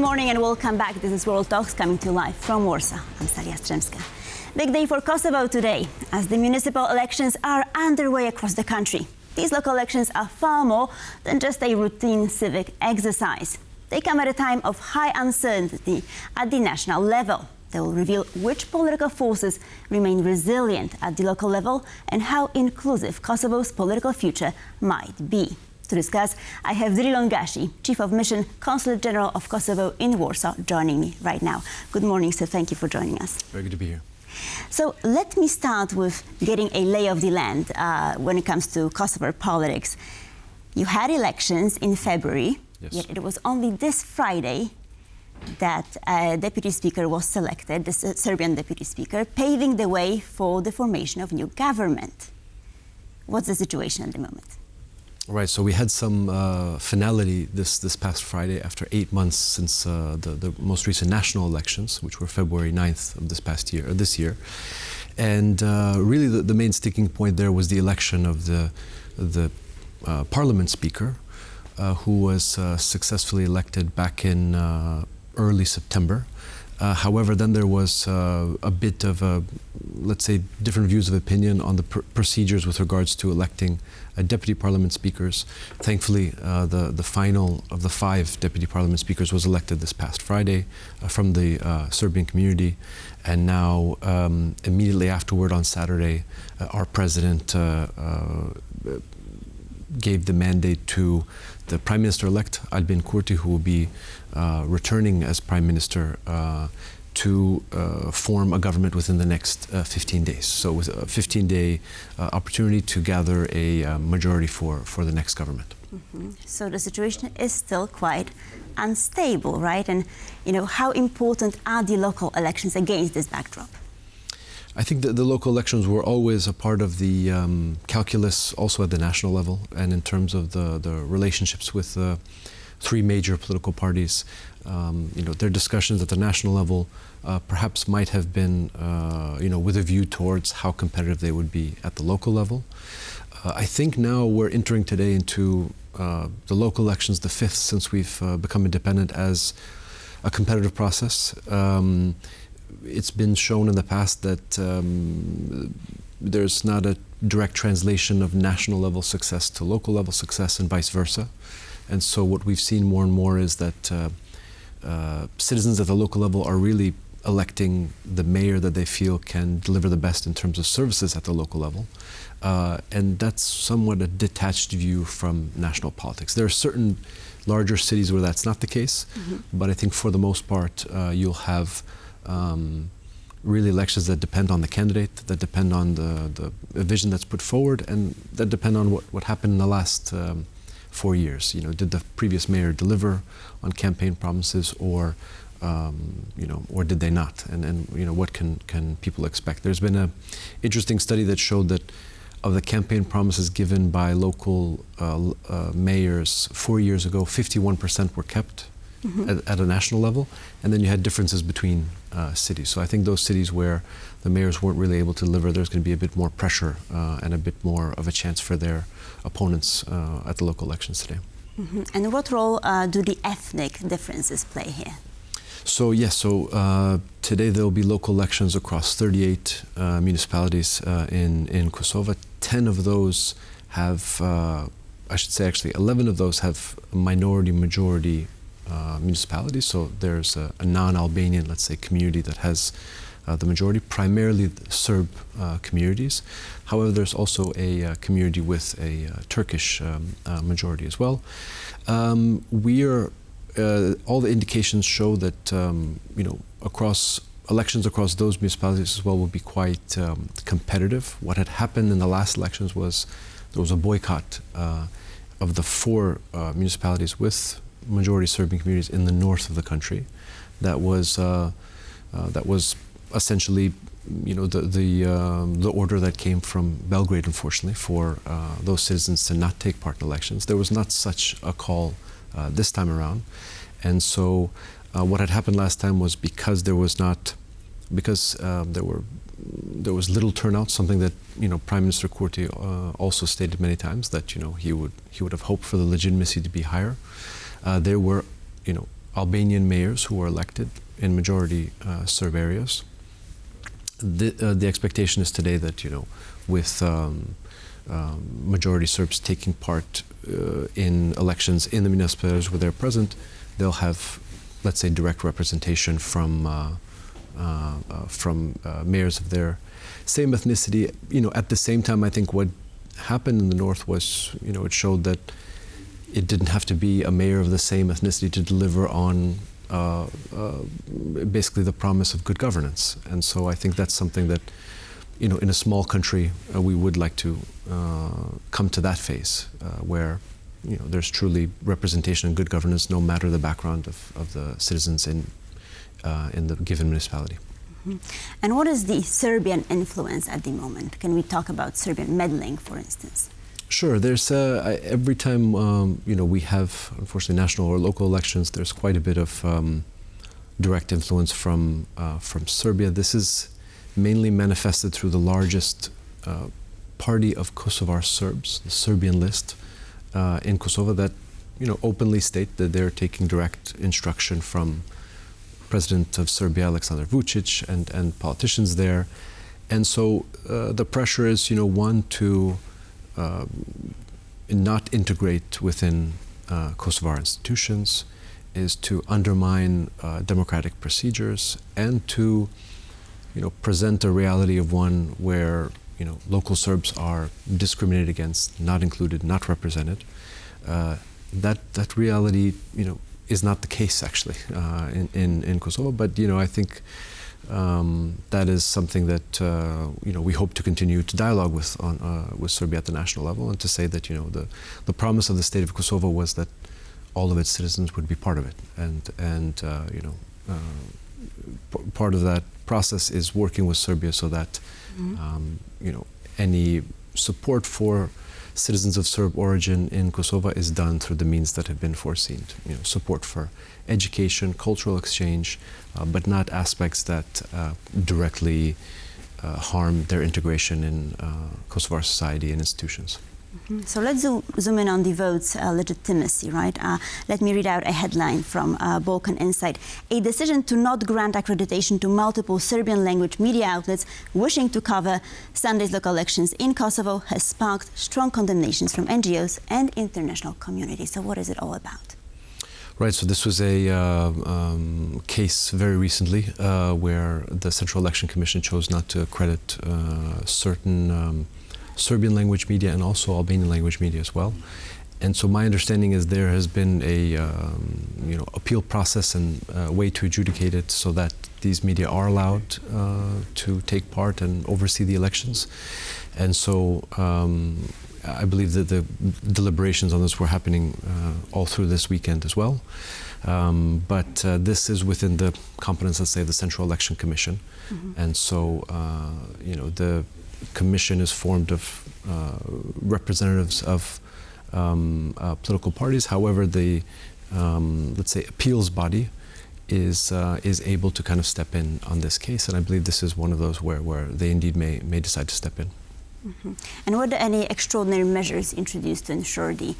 morning and welcome back. This is World Talks coming to you live from Warsaw. I'm Jastrzębska. Big day for Kosovo today as the municipal elections are underway across the country. These local elections are far more than just a routine civic exercise. They come at a time of high uncertainty at the national level. They will reveal which political forces remain resilient at the local level and how inclusive Kosovo's political future might be. To discuss, I have Drilon Gashi, Chief of Mission, Consulate General of Kosovo in Warsaw, joining me right now. Good morning, sir. Thank you for joining us. Very good to be here. So let me start with getting a lay of the land when it comes to Kosovo politics. You had elections in February, yes. Yet it was only this Friday that a deputy speaker was selected, the Serbian deputy speaker, paving the way for the formation of new government. What's the situation at the moment? Right, so we had some finality this past Friday after 8 months since the most recent national elections, which were February 9th of this year. And really the main sticking point there was the election of the parliament speaker, who was successfully elected back in early September. However, then there was a bit of let's say, different views of opinion on the procedures with regards to electing deputy parliament speakers. Thankfully, the final of the 5 deputy parliament speakers was elected this past Friday from the Serbian community. And now, immediately afterward on Saturday, our president gave the mandate to the Prime Minister-elect, Albin Kurti, who will be returning as Prime Minister to form a government within the next 15 days. So with a 15-day opportunity to gather a majority for the next government. Mm-hmm. So the situation is still quite unstable, right? And, you know, how important are the local elections against this backdrop? I think that the local elections were always a part of the calculus also at the national level, and in terms of the relationships with the 3 major political parties. You know, their discussions at the national level perhaps might have been, you know, with a view towards how competitive they would be at the local level. I think now we're entering today into the local elections, the 5th since we've become independent, as a competitive process. It's been shown in the past that there's not a direct translation of national level success to local level success and vice versa. And so what we've seen more and more is that citizens at the local level are really electing the mayor that they feel can deliver the best in terms of services at the local level. And that's somewhat a detached view from national politics. There are certain larger cities where that's not the case, but I think for the most part, you'll have really elections that depend on the candidate, that depend on the vision that's put forward, and that depend on what happened in the last 4 years. You know, did the previous mayor deliver on campaign promises, or you know, or did they not? And you know, what can people expect? There's been an interesting study that showed that of the campaign promises given by local mayors 4 years ago, 51% were kept at a national level, and then you had differences between cities. So I think those cities where the mayors weren't really able to deliver, there's going to be a bit more pressure and a bit more of a chance for their opponents at the local elections today. And what role do the ethnic differences play here? So yes, today there will be local elections across 38 municipalities in Kosovo. 10 of those have, I should say actually 11 of those have minority-majority municipalities. So there's a non-Albanian, let's say, community that has the majority, primarily the Serb communities. However, there's also a community with a Turkish majority as well. All the indications show that you know, elections across those municipalities as well will be quite competitive. What had happened in the last elections was there was a boycott of the 4 municipalities with majority Serbian communities in the north of the country. That was essentially, you know, the order that came from Belgrade, unfortunately, for those citizens to not take part in elections. There was not such a call this time around, and so what had happened last time was because there was little turnout, something that, you know, Prime Minister Kurti also stated many times, that, you know, he would have hoped for the legitimacy to be higher. There were, you know, Albanian mayors who were elected in majority Serb areas. The expectation is today that, with majority Serbs taking part in elections in the municipal areas where they're present, they'll have, let's say, direct representation from mayors of their same ethnicity. At the same time, I think what happened in the north was, it showed that it didn't have to be a mayor of the same ethnicity to deliver on basically the promise of good governance. And so I think that's something that, in a small country, we would like to come to that phase where, there's truly representation and good governance, no matter the background of the citizens in the given municipality. Mm-hmm. And what is the Serbian influence at the moment? Can we talk about Serbian meddling, for instance? Sure. There's every time we have, unfortunately, national or local elections, there's quite a bit of direct influence from Serbia. This is mainly manifested through the largest party of Kosovar Serbs, the Serbian list in Kosovo, that openly state that they're taking direct instruction from President of Serbia, Aleksandar Vučić, and politicians there. And so the pressure is, one, to not integrate within Kosovar institutions, is to undermine democratic procedures, and to present a reality of one where local Serbs are discriminated against, not included, not represented. That reality is not the case actually in Kosovo, but I think that is something that we hope to continue to dialogue with Serbia at the national level, and to say that the promise of the state of Kosovo was that all of its citizens would be part of it, and part of that process is working with Serbia so that any support for citizens of Serb origin in Kosovo is done through the means that have been foreseen. Support for education, cultural exchange, but not aspects that directly harm their integration in Kosovar society and institutions. Mm-hmm. So let's zoom in on the vote's legitimacy, right? Let me read out a headline from Balkan Insight. A decision to not grant accreditation to multiple Serbian language media outlets wishing to cover Sunday's local elections in Kosovo has sparked strong condemnations from NGOs and international community. So what is it all about? Right, so this was a case very recently where the Central Election Commission chose not to accredit certain Serbian language media and also Albanian language media as well. And so my understanding is there has been a appeal process and a way to adjudicate it so that these media are allowed to take part and oversee the elections. And so I believe that the deliberations on this were happening all through this weekend as well. But this is within the competence, let's say, the Central Election Commission. Mm-hmm. And so, the commission is formed of representatives of political parties. However, the let's say appeals body is able to kind of step in on this case, and I believe this is one of those where they indeed may decide to step in. Mm-hmm. And were there any extraordinary measures introduced to ensure the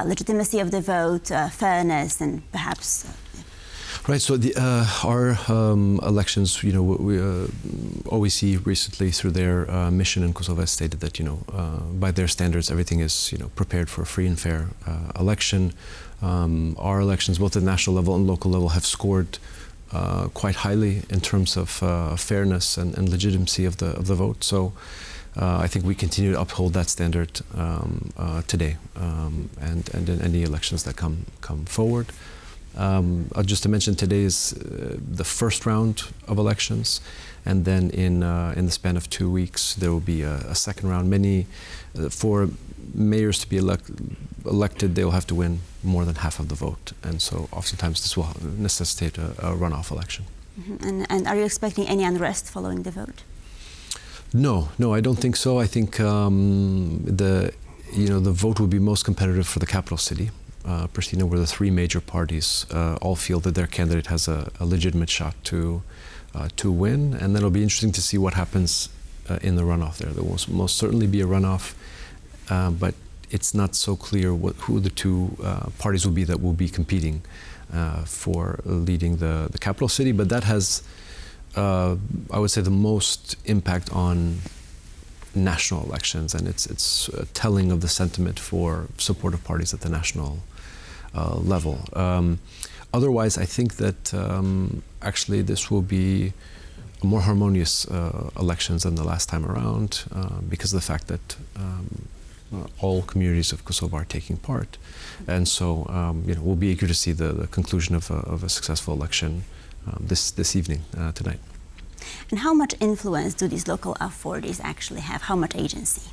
legitimacy of the vote, fairness, and perhaps? Right. So our elections, we OEC recently, through their mission in Kosovo, has stated that by their standards, everything is prepared for a free and fair election. Our elections, both at national level and local level, have scored quite highly in terms of fairness and legitimacy of the vote. So I think we continue to uphold that standard today and in any elections that come forward. Just to mention, today is the first round of elections, and then in the span of 2 weeks there will be a second round. For mayors to be elected, they will have to win more than half of the vote, and so oftentimes this will necessitate a runoff election. Mm-hmm. And are you expecting any unrest following the vote? No, I don't think so. I think the vote will be most competitive for the capital city, Pristina, where the three major parties all feel that their candidate has a legitimate shot to win, and then it'll be interesting to see what happens in the runoff there. There will most certainly be a runoff, but it's not so clear who the two parties will be that will be competing for leading the capital city, but that has, I would say, the most impact on national elections, and it's telling of the sentiment for supportive parties at the national level. Otherwise, I think that actually this will be more harmonious elections than the last time around because of the fact that all communities of Kosovo are taking part. And so we'll be eager to see the conclusion of a successful election this evening, tonight. And how much influence do these local authorities actually have? How much agency?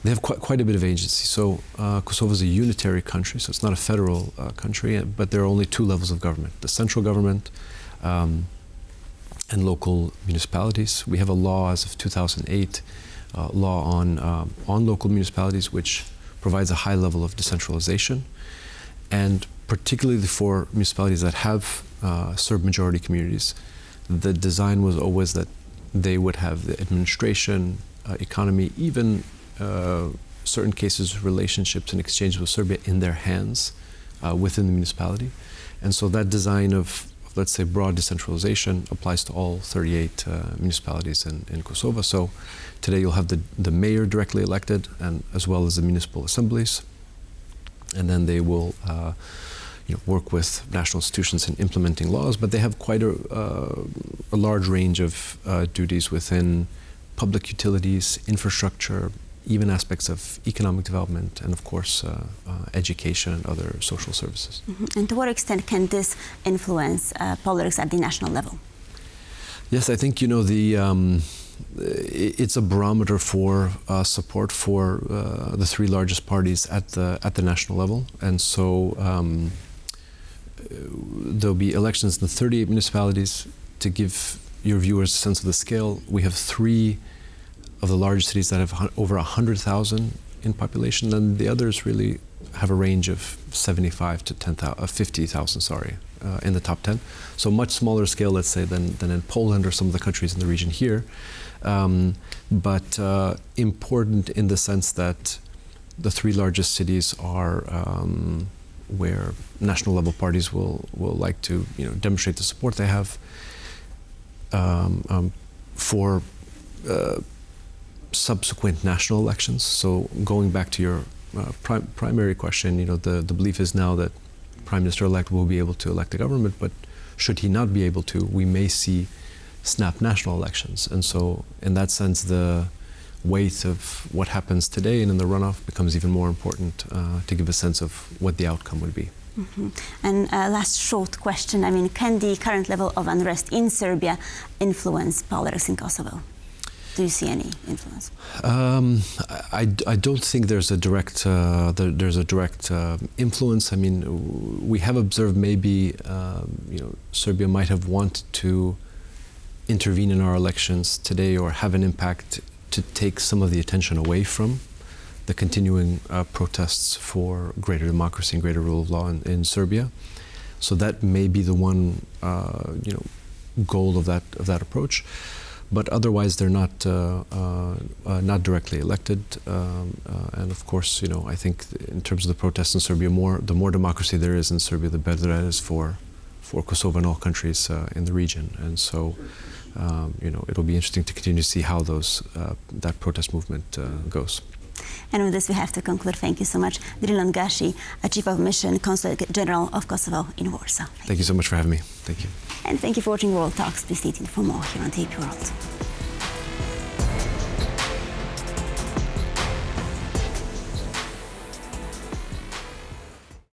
They have quite a bit of agency. So Kosovo is a unitary country, so it's not a federal country, but there are only two levels of government: the central government and local municipalities. We have a law as of 2008, law on local municipalities, which provides a high level of decentralization, and particularly for municipalities that have Serb majority communities, the design was always that they would have the administration, economy, even certain cases, relationships and exchanges with Serbia in their hands within the municipality. And so that design of, let's say, broad decentralization applies to all 38 municipalities in Kosovo. So today you'll have the mayor directly elected, and as well as the municipal assemblies. And then they will work with national institutions in implementing laws, but they have quite a large range of duties within public utilities, infrastructure, even aspects of economic development, and of course education and other social services. Mm-hmm. And to what extent can this influence politics at the national level? Yes, I think it's a barometer for support for the three largest parties at the national level, and so there'll be elections in the 38 municipalities. To give your viewers a sense of the scale, we have three of the largest cities that have over 100,000 in population, and the others really have a range of 75 to 50,000, in the top 10. So much smaller scale, let's say, than in Poland or some of the countries in the region here, but important in the sense that the three largest cities are where national level parties will like to demonstrate the support they have for subsequent national elections. So going back to your primary question, the belief is now that Prime Minister-elect will be able to elect a government, but should he not be able to, we may see snap national elections. And so in that sense, the weight of what happens today and in the runoff becomes even more important to give a sense of what the outcome would be. Mm-hmm. And last short question, can the current level of unrest in Serbia influence politics in Kosovo? Do you see any influence? I don't think there's a direct influence. We have observed maybe Serbia might have wanted to intervene in our elections today or have an impact to take some of the attention away from the continuing protests for greater democracy and greater rule of law in Serbia. So that may be the one goal of that approach. But otherwise, they're not directly elected, and of course, I think in terms of the protests in Serbia, the more democracy there is in Serbia, the better that is for Kosovo and all countries in the region. And so, it'll be interesting to continue to see how that protest movement goes. And with this, we have to conclude. Thank you so much, Drilon Gashi, Chief of Mission, Consulate General of Kosovo in Warsaw. Thank you so much for having me. Thank you. And thank you for watching World Talks. Please stay tuned for more here on TP World.